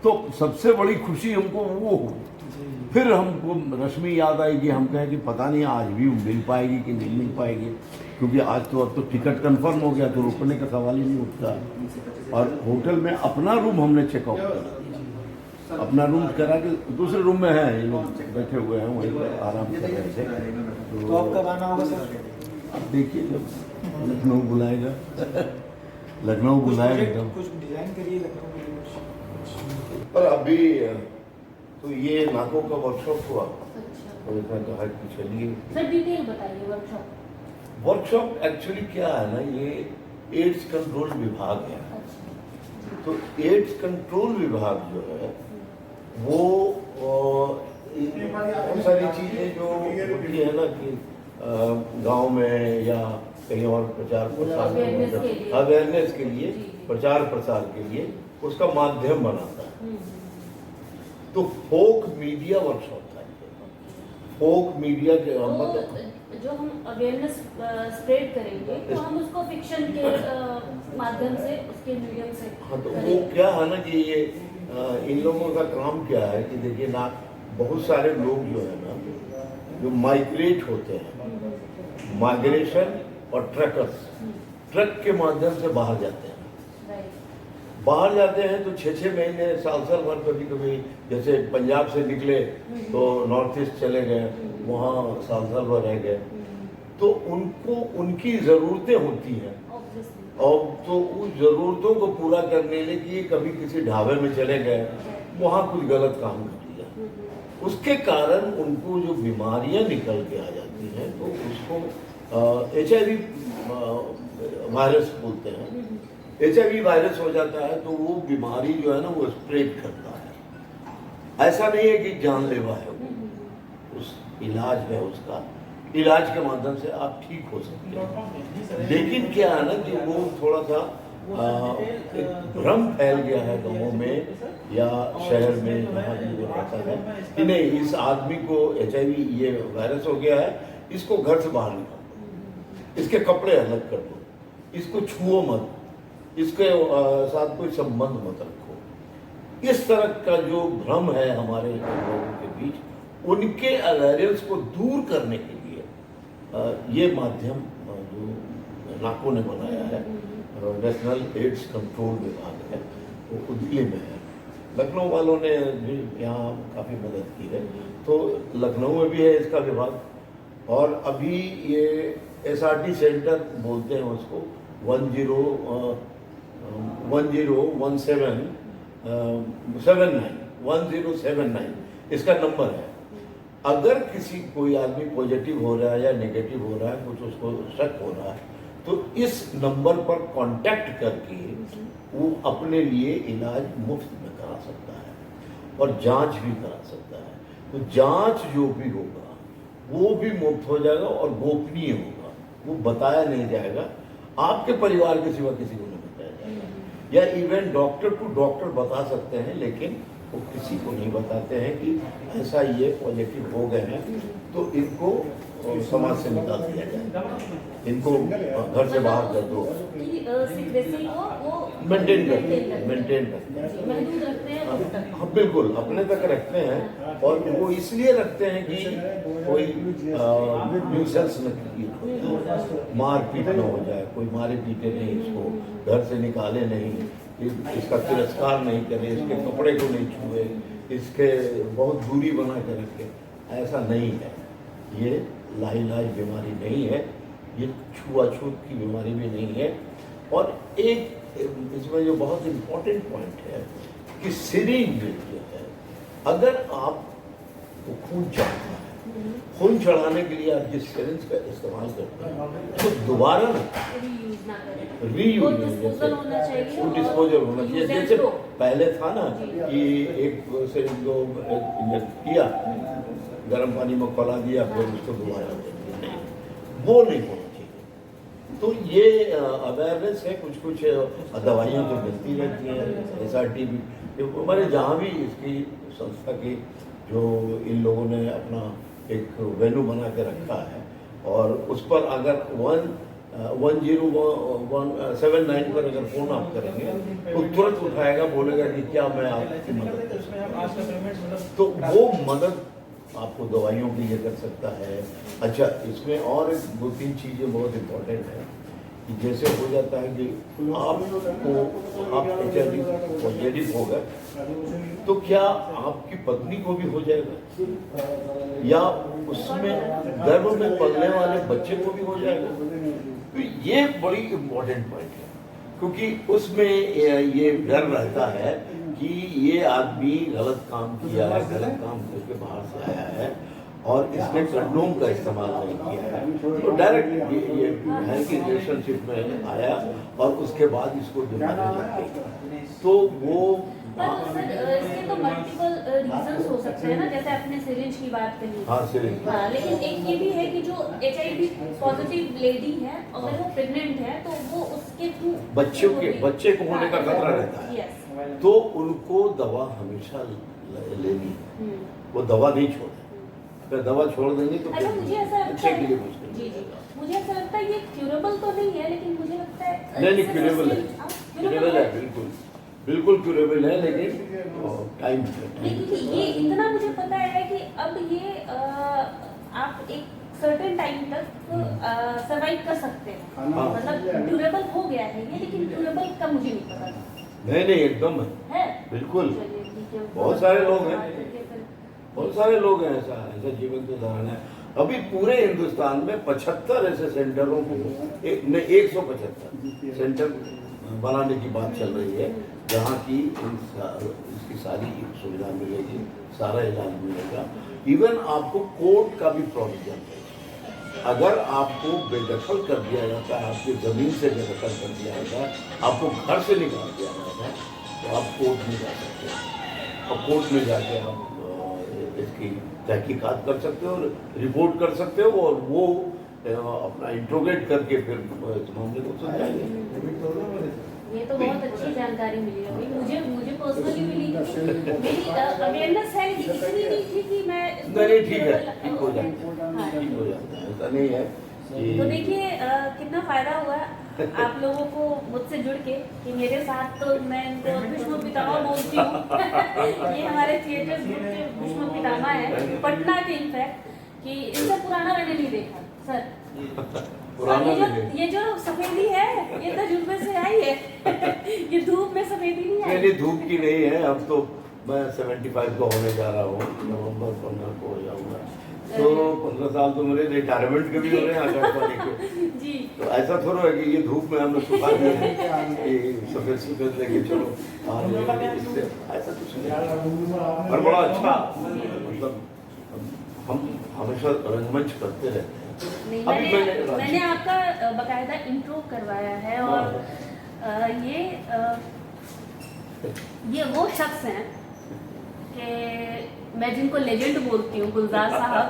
तो सबसे बड़ी खुशी हमको वो हो। फिर हमको रश्मि याद आएगी, हम कहें कि पता नहीं आज भी मिल पाएगी कि नहीं मिल पाएगी, क्योंकि आज तो अब तो टिकट कंफर्म हो गया, तो रुकने का सवाल ही नहीं उठता। और होटल में अपना रूम हमने चेकआउट किया, अपना रूम करा के दूसरे रूम में है, ये लोग बैठे हुए हैं वहीं पर आराम कर रहे थे। तो अब कब आना होगा सर? अब देखिए जब लखनऊ बुलाएगा लखनऊ बुलाएगा एकदम। कुछ डिजाइन करिए लखनऊ के लिए। पर अभी तो ये नाकों का वर्कशॉप हुआ, अच्छा तो इसमें तो हर कुछ चलिए। सर डिटेल बताइए वर्कशॉप। वर्कशॉप एक्चुअली क्या है ना, ये एड्स कंट्रोल विभाग है। अच्छा तो एड्स कंट्रोल विभाग जो है वो बहुत सारी चीज़ें जो होती है ना कि गांव में या कहीं और प्रचार प्रसार अवेयरनेस के लिए प्रचार प्रसार के लिए उसका माध्यम बनाता है। तो फोक मीडिया वर्कशॉप था। फोक मीडिया के मतलब जो हम अवेयरनेस स्प्रेड करेंगे तो हम उसको फिक्शन के माध्यम से उसके मीडियम से। हाँ, तो वो क्या है ना कि ये इन लोगों का काम क्या है कि देखिए ना, बहुत सारे लोग जो है ना जो माइग्रेट होते हैं, माइग्रेशन और ट्रकर्स, ट्रक के माध्यम से बाहर जाते हैं। बाहर जाते हैं तो 6-6 महीने साल भर, कभी कभी जैसे पंजाब से निकले तो नॉर्थ ईस्ट चले गए, वहाँ साल भर रह गए। तो उनको उनकी ज़रूरतें होती हैं, और तो उस ज़रूरतों को पूरा करने के लिए कभी किसी ढाबे में चले गए, वहाँ कुछ गलत काम कर लिया, उसके कारण उनको जो बीमारियाँ निकल के आ जाती हैं तो उसको HIV वायरस बोलते हैं। HIV वायरस हो जाता है तो वो बीमारी जो है ना वो स्प्रेड करता है। ऐसा नहीं है कि जानलेवा है वो, उस इलाज है, उसका इलाज के माध्यम से आप ठीक हो सकते हैं। लेकिन क्या है ना कि वो थोड़ा सा एक भ्रम फैल गया है गाँवों में या शहर में, जहाँ भी वो रहता है कि नहीं इस आदमी को HIV ये वायरस हो गया है, इसको घर से बाहर निकाल दो, इसके कपड़े अलग कर दो, इसको छुओ मत, इसके साथ कोई संबंध मत रखो। इस तरह का जो भ्रम है हमारे लोगों के बीच, उनके अवेयरनेस को दूर करने के लिए ये माध्यम जो नाको ने बनाया है, नेशनल एड्स कंट्रोल विभाग है, वो दिल्ली में है। लखनऊ वालों ने भी यहाँ काफ़ी मदद की है, तो लखनऊ में भी है इसका विभाग। और अभी ये SRT सेंटर बोलते हैं उसको, 1079 इसका नंबर है। अगर किसी कोई आदमी पॉजिटिव हो रहा है या नेगेटिव हो रहा है, कुछ उसको शक हो रहा है, तो इस नंबर पर कांटेक्ट करके वो अपने लिए इलाज मुफ्त में करा सकता है और जांच भी करा सकता है। तो जांच जो भी होगा वो भी मुफ्त हो जाएगा और गोपनीय होगा, वो बताया नहीं जाएगा, आपके परिवार के सिवा किसी को नहीं बताया जाएगा। या इवन डॉक्टर टू डॉक्टर बता सकते हैं, लेकिन वो किसी को नहीं बताते हैं कि ऐसा ये पॉजिटिव हो गए हैं तो इनको समाज से निकाल दिया जाए, इनको घर से बाहर कर दो। मेंटेन करते हैं महदूद रखते हैं। हाँ बिल्कुल, अपने तक रखते हैं, और वो इसलिए रखते हैं कि कोई न्यूसेंस न क्रिएट हो जाए, मारपीट न हो जाए, कोई मारे पीटे नहीं, इसको घर से निकाले नहीं, इसका तिरस्कार नहीं करे, इसके कपड़े को नहीं छुए, इसके बहुत दूरी बना के रखे। ऐसा नहीं है, ये लाइलाज बीमारी नहीं है, ये छुआछूत की बीमारी भी नहीं है। और एक इसमें जो बहुत इम्पोर्टेंट पॉइंट है कि सिरिंज जो है, अगर आप खून चढ़ाता है, खून चढ़ाने के लिए आप जिस सिरिंज का इस्तेमाल करते हैं तो दोबारा रीयूज होना चाहिए, वो डिस्पोजल होना चाहिए। जैसे पहले था ना कि एक सिरिंज को इंजेक्ट किया, गर्म पानी में खौला दिया, फिर उसको दोबारा नहीं, वो नहीं होना चाहिए। तो ये अवेयरनेस है, कुछ दवाइयाँ तो मिलती रहती हैं, SRT भी हमारे जहाँ भी इसकी संस्था की जो इन लोगों ने अपना एक वेन्यू बना के रखा है, और उस पर अगर 1079 पर अगर फ़ोन आप करेंगे तो तुरंत उठाएगा, बोलेगा कि क्या मैं आपकी मदद कर सकता हूं। आज का पेमेंट मतलब तो वो मदद आपको दवाइयों के लिए कर सकता है। अच्छा, इसमें और एक 2-3 चीज़ें बहुत इम्पोर्टेंट है कि जैसे हो जाता है कि आप HIV पॉजिटिव हो गए तो क्या आपकी पत्नी को भी हो जाएगा या उसमें गर्भ में पलने वाले बच्चे को भी हो जाएगा? तो ये बड़ी इम्पोर्टेंट पॉइंट है, क्योंकि उसमें ये डर रहता है कि ये आदमी गलत काम किया है, गलत काम करके बाहर से आया है और इसने कंडोम का इस्तेमाल नहीं किया है, तो डायरेक्ट ये है कि रिलेशनशिप में आया और उसके बाद इसको बीमारी लग गई, तो वो पर सर इसके तो मल्टीपल रीजंस हो सकते हैं ना, जैसे आपने सिरिंज की बात कही। हाँ सिरिंज। हाँ, लेकिन एक ये भी है कि जो HIV पॉजिटिव लेडी है अगर वो प्रेग्नेंट है तो वो उसके थ्रू बच्चे को होने का खतरा रहता है, यस। तो उनको दवा हमेशा लेनी है, वो दवा नहीं छोड़े। अगर दवा छोड़ देंगे तो अच्छा, मुझे ऐसा लगता बच्चे है के लिए मुश्किल जी जी, मुझे ऐसा लगता है ये क्यूरेबल तो नहीं है, लेकिन मुझे लगता है नहीं क्यूरेबल है, क्यूरेबल है, बिल्कुल क्यूरेबल है, लेकिन टाइम क्योंकि ये इतना मुझे पता है कि अब ये आप एक सर्टेन टाइम तक सरवाइव कर सकते हैं, हाँ। मतलब ड्यूरेबल हो गया है ये, लेकिन ड्यूरेबल का मुझे नहीं पता था। नहीं एकदम है बिल्कुल। चलिए ठीक है। बहुत सारे लोग हैं। ठीक है, फिर। बहुत सारे लोग हैं, ऐसा जीवन के उदाहरण है। अभी पूरे हिंदुस्तान में 75 ऐसे सेंटरों को 175 सेंटर बनाने की बात चल रही है, जहाँ की इसकी सारी सुविधा मिलेगी, सारा इलाज मिलेगा। इवन आपको कोर्ट का भी प्रोविजन है, अगर आपको बेदखल कर दिया जाता है, आपकी ज़मीन से बेदखल कर दिया जाता है, आपको घर से निकाल दिया जाता है, तो आप कोर्ट में जा सकते हैं और कोर्ट में जाके आप इसकी तहकीकात कर सकते हो, रिपोर्ट कर सकते हो और वो अपना इंट्रोगेट करके फिर इस मामले को सुलझाएंगे। ये तो बहुत अच्छी जानकारी मिली है भाई, मुझे पर्सनली मिली। मेरी अवेयरनेस है कि इतनी नहीं थी कि मैं नहीं ठीक है, ठीक हो जाता है, हाँ। ठीक हो जाता है, ऐसा नहीं है तो देखिए कितना फायदा हुआ आप लोगों को मुझसे जुड़ के, कि मेरे साथ तो मैं इनको भीष्म पितामह बोलती हूँ। ये हमारे थिएटर ग्रुप के भीष्म पितामह है, पटना के इनफैक्ट, कि इससे पुराना मैंने नहीं देखा सर। पुराना ये जो सफेदी है ये तजुर्बे से आई है। ये धूप में सफेदी नहीं आई। नहीं धूप की नहीं है। अब तो मैं 75 का होने जा रहा हूँ, नवंबर 15 को हो जाऊंगा, तो 15 साल तो मेरे रिटायरमेंट के भी हो रहे हैं आकाशवाणी के। जी। तो ऐसा थोड़ा है कि ये धूप में हम लोग सुखा दिए हैं कि सफेद लेके चलो, इससे ऐसा कुछ नहीं। और बड़ा अच्छा, मतलब हम हमेशा रंगमंच करते रहते हैं। नहीं, अभी मैंने आपका बकायदा इंट्रो करवाया है, और ये वो शख्स हैं कि मैं जिनको लेजेंड बोलती हूँ, गुलजार साहब,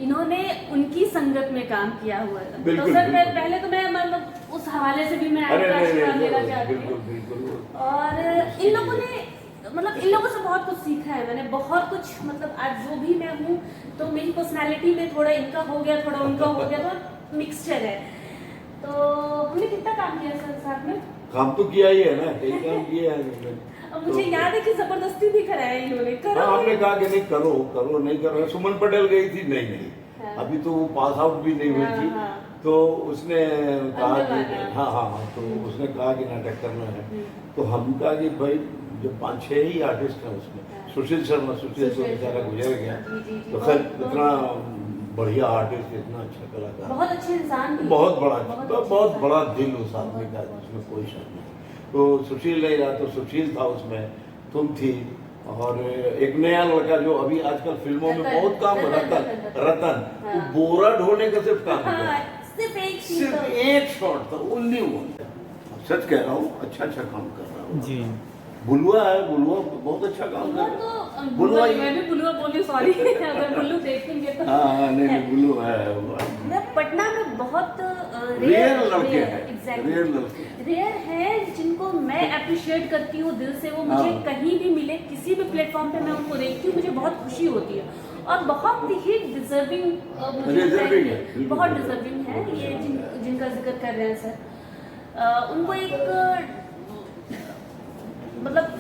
इन्होंने उनकी संगत में काम किया हुआ है। तो सर पहले तो मैं मतलब उस हवाले से भी मैं आपका आशीर्वाद लेना चाहती हूँ। और इन लोगों ने मतलब इन लोगों से बहुत कुछ सीखा है मैंने, बहुत कुछ, मतलब आज जो भी मैं हूँ तो मेरी पर्सनालिटी में थोड़ा इनका हो गया, थोड़ा उनका हो गया, तो मिक्सचर है। तो हमने कितना काम किया सर साथ में? काम तो किया ही है ना, कई काम किए हैं। अब मुझे याद है कि जबरदस्ती भी कराया इन्होंने, करो। हमने कहा कि नहीं करो नहीं करो। सुमन पटेल गई थी, नहीं हाँ। अभी तो वो पास आउट भी नहीं हुई थी, हाँ। तो उसने कहा कि हाँ, तो उसने कहा कि नाटक करना है, तो हम कहा कि भाई जो 5-6 ही आर्टिस्ट हैं उसमें, सुशील शर्मा, सुशील तो बेचारा गुजर गया, तो खैर इतना बढ़िया आर्टिस्ट, इतना अच्छा कलाकार, बहुत अच्छे इंसान, बहुत बड़ा दिल उस आदमी का, उसमें कोई शक नहीं। तो सुशील नहीं रहा तो सुशील था उसमें, तुम थी, और एक नया लड़का जो अभी आजकल फिल्मों में बहुत काम, रतन, वो बोरा ढोने का सिर्फ काम किया, सिर्फ एक शॉट था, ओनली वन। सच कह रहा हूँ, अच्छा काम कर रहा हूँ जी। बुलुआ है, बुलुआ बहुत अच्छा काम कर रहा है। बुलुआ मैं भी बुलुआ बोली, सॉरी अगर बुल्लू देखेंगे तो। हाँ नहीं बुलुआ है। मैं पटना में बहुत रेयर लड़के हैं, रेयर है जिनको मैं अप्रिशिएट करती हूँ दिल से। वो मुझे कहीं भी मिले, किसी भी प्लेटफॉर्म पे मैं उनको देखती हूँ, मुझे बहुत खुशी होती है। और बहुत ही डिजर्विंग Deserving है, बिल्कुल बहुत deserving। डिजर्विंग है ये जिनका जिक्र कर रहे हैं सर। उनको एक मतलब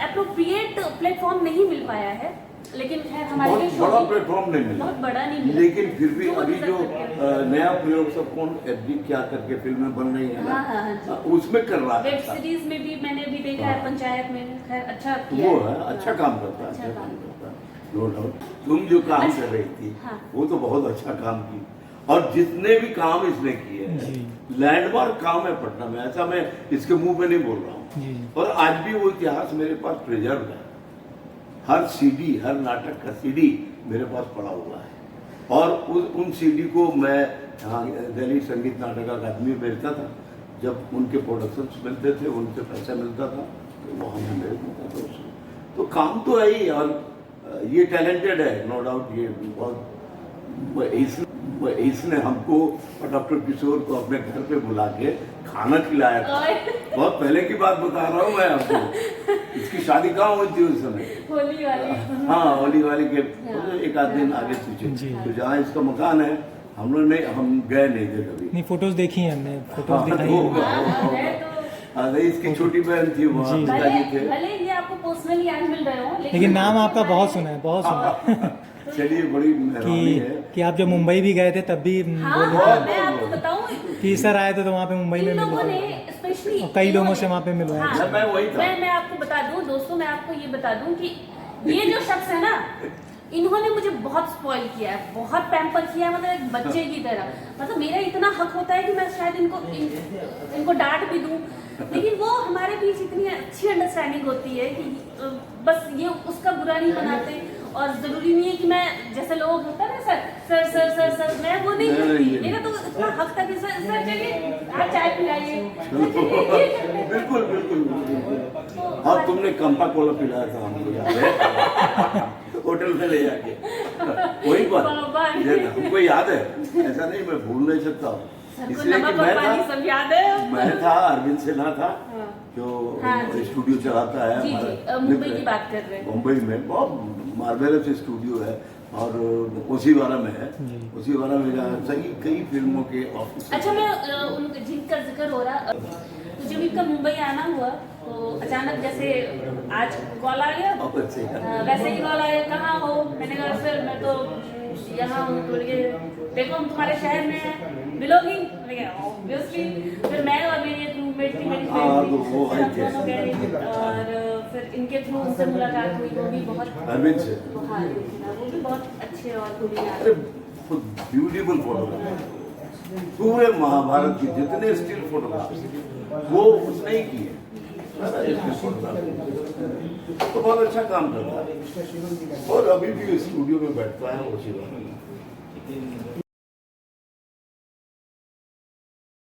एप्रोप्रिएट प्लेटफॉर्म नहीं मिल पाया है, लेकिन खैर हमारे लिए बहुत show बड़ा की- प्लेटफॉर्म नहीं मिला, बहुत बड़ा नहीं मिला, लेकिन फिर भी जो वो अभी deserve जो करते हैं। नया प्रयोग सब कौन एफडी क्या करके फिल्में बन रही है ना, हाँ, हाँ, जी। उसमें कर रहा वेब था। सीरीज में भी मैंने अभी देखा है, हाँ। पंचायत में खैर अच्छा तो किया वो है अच्छा हाँ, काम करता है, अच्छा अच्छा काम काम करता है, नो डाउट। तुम जो काम अच्छा, कर रही थी हाँ। वो तो बहुत अच्छा काम की, और जितने भी काम इसने किए जी। लैंडमार्क काम है पटना में, ऐसा मैं इसके मुंह पे नहीं बोल रहा हूँ। जी। और आज भी वो इतिहास मेरे पास प्रिजर्व है, हर सीडी, हर नाटक का सीडी मेरे पास पड़ा हुआ है, और उन सीडी को मैं यहाँ दिल्ली संगीत नाटक अकादमी में भेजता था, जब उनके प्रोडक्शंस मिलते थे, उनसे पैसा मिलता था, तो वहाँ मैं भेज देता था उसको। तो काम तो है ही, और ये टैलेंटेड है, नो डाउट। ये बहुत इसने हमको और डॉक्टर किशोर को अपने घर पे बुला के खाना खिलाया था। बहुत पहले की बात बता रहा हूँ मैं आपको, इसकी शादी कहाँ हुई थी उस समय? होली वाली हाँ, होली वाली के हाँ। एक आध दिन आगे पीछे, जी। तो जहाँ इसका मकान है हम लोग नहीं, हम गए नहीं थे कभी। नहीं, फोटोज देखी हैं हमने, फोटोज हाँ, दिखाई तो- हैं। हाँ, हाँ, मैं तो हाँ, नहीं, इसकी छोटी बहन थी, वहाँ जी। पिताजी थे। भले ये आपको पर्सनली आज मिल रहे हो, लेकिन नाम आपका बहुत सुना है, बहुत सुना है। चलिए, बड़ी मेहरबानी है। कि आप जब मुंबई भी गए थे तब भी हाँ, बोले हाँ, थे मैं आपको बताऊं कि सर आए थे तो वहाँ पे मुंबई में इन लोगों ने मिले। स्पेशली और कई लोगों से वहाँ पे मिलवाया। हाँ, मैं वही था। मैं आपको बता दूं दोस्तों, मैं आपको ये बता दूं कि ये जो शख्स है ना, इन्होंने मुझे बहुत स्पॉइल किया है, बहुत पैम्पर किया है, मतलब एक बच्चे की तरह। मतलब मेरा इतना हक होता है कि मैं शायद इनको डांट भी दूं, लेकिन वो हमारे बीच इतनी अच्छी अंडरस्टैंडिंग होती है कि बस ये उसका बुरा नहीं बनाते, और जरूरी नहीं है कि मैं, जैसे लोग होता है ना sir sir sir sir sir, मैं वो नहीं करती। मेरा तो इतना हक था कि सर सर चलिए आप चाय पिलाइए, सर चलिए ये कर लें। बिल्कुल बिल्कुल बिल्कुल। और तुमने कंपा कोला पिलाया था हमको, याद है? होटल में ले जाके, वही बाबा। बात हमको याद है, ऐसा नहीं, मैं भूल नहीं सकता हूँ। सर को इसलिए कि नमक मैं और पानी था, सब याद है। मैं था, अरविंद सिन्हा था, हाँ। जो हाँ, जी। स्टूडियो चलाता है जी, जी, हमारा मुंबई मित्र की है। बात कर रहे हैं। मुंबई में बहुत मार्वेलस स्टूडियो है, और ओसीवारा में है। जी। ओसीवारा में जहाँ कई फिल्मों के ऑफिस। अच्छा, मैं उन जिनका जिक्र हो रहा, तो जब इनका मुंबई आना हुआ तो अचानक जैसे आज कॉल आ गया, वैसे ही कॉल आया, कहाँ हो? मैंने कहा सर मैं तो यहाँ हूँ। तो बोले देखो हम तुम्हारे शहर में हैं, मिलोगी? मैंने कहा ऑब्वियसली। फिर मैं और मेरी एक रूममेट थी, मेरी हाँ, फ्रेंड तो थी, वो फिर हम आई थी। दोनों गए, और फिर इनके थ्रू उनसे मुलाकात हुई, वो भी बहुत अरविंद से। हाँ, वो भी बहुत अच्छे और गुणगान। अरे ब्यूटीफुल फोटोग्राफ, पूरे महाभारत की जितने स्टिल फोटोग्राफ वो उसने ही किए, सारा स्टिल फोटोग्राफ। तो बहुत अच्छा काम करता है, और अभी भी स्टूडियो में बैठता है उसी वक्त।